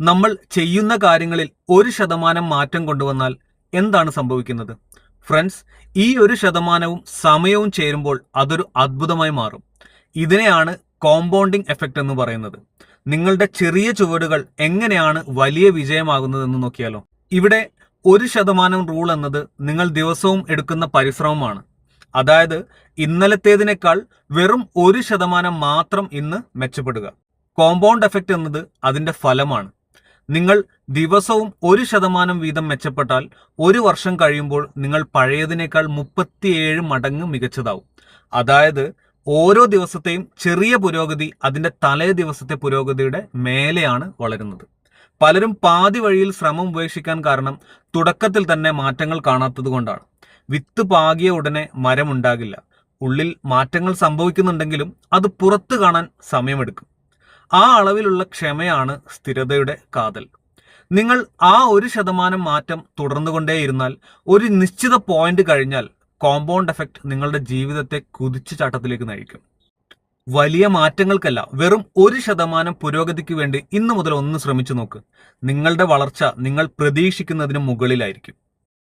നമ്മൾ ചെയ്യുന്ന കാര്യങ്ങളിൽ 1% മാറ്റം കൊണ്ടുവന്നാൽ എന്താണ് സംഭവിക്കുന്നത്? ഫ്രണ്ട്സ്, ഈ 1%വും സമയവും ചേരുമ്പോൾ അതൊരു അത്ഭുതമായി മാറും. ഇതിനെയാണ് കോമ്പൗണ്ടിങ് എഫക്റ്റ് എന്ന് പറയുന്നത്. നിങ്ങളുടെ ചെറിയ ചുവടുകൾ എങ്ങനെയാണ് വലിയ വിജയമാകുന്നതെന്ന് നോക്കിയാലോ. ഇവിടെ 1% റൂൾ എന്നത് നിങ്ങൾ ദിവസവും എടുക്കുന്ന പരിശ്രമമാണ്. അതായത് ഇന്നലത്തേതിനേക്കാൾ വെറും 1% മാത്രം ഇന്ന് മെച്ചപ്പെടുക. കോമ്പൗണ്ട് എഫക്റ്റ് എന്നത് അതിന്റെ ഫലമാണ്. നിങ്ങൾ ദിവസവും 1% വീതം മെച്ചപ്പെട്ടാൽ 1 വർഷം കഴിയുമ്പോൾ നിങ്ങൾ പഴയതിനേക്കാൾ 37 മടങ്ങ് മികച്ചതാവും. അതായത് ഓരോ ദിവസത്തെയും ചെറിയ പുരോഗതി അതിന്റെ തലേ ദിവസത്തെ പുരോഗതിയുടെ മേലെയാണ് വളരുന്നത്. പലരും പാതി വഴിയിൽ ശ്രമം ഉപേക്ഷിക്കാൻ കാരണം തുടക്കത്തിൽ തന്നെ മാറ്റങ്ങൾ കാണാത്തത് കൊണ്ടാണ്. വിത്ത് പാകിയ ഉടനെ മരമുണ്ടാകില്ല. ഉള്ളിൽ മാറ്റങ്ങൾ സംഭവിക്കുന്നുണ്ടെങ്കിലും അത് പുറത്തു കാണാൻ സമയമെടുക്കും. ആ അളവിലുള്ള ക്ഷമയാണ് സ്ഥിരതയുടെ കാതൽ. നിങ്ങൾ ആ 1% മാറ്റം തുടർന്നുകൊണ്ടേയിരുന്നാൽ ഒരു നിശ്ചിത പോയിന്റ് കഴിഞ്ഞാൽ കോമ്പൗണ്ട് എഫക്റ്റ് നിങ്ങളുടെ ജീവിതത്തെ കുതിച്ചുചാട്ടത്തിലേക്ക് നയിക്കും. വലിയ മാറ്റങ്ങൾക്കല്ല, വെറും 1% പുരോഗതിക്ക് വേണ്ടി ഇന്നു മുതൽ ഒന്ന് ശ്രമിച്ചു നോക്ക്. നിങ്ങളുടെ വളർച്ച നിങ്ങൾ പ്രതീക്ഷിക്കുന്നതിന് മുകളിലായിരിക്കും.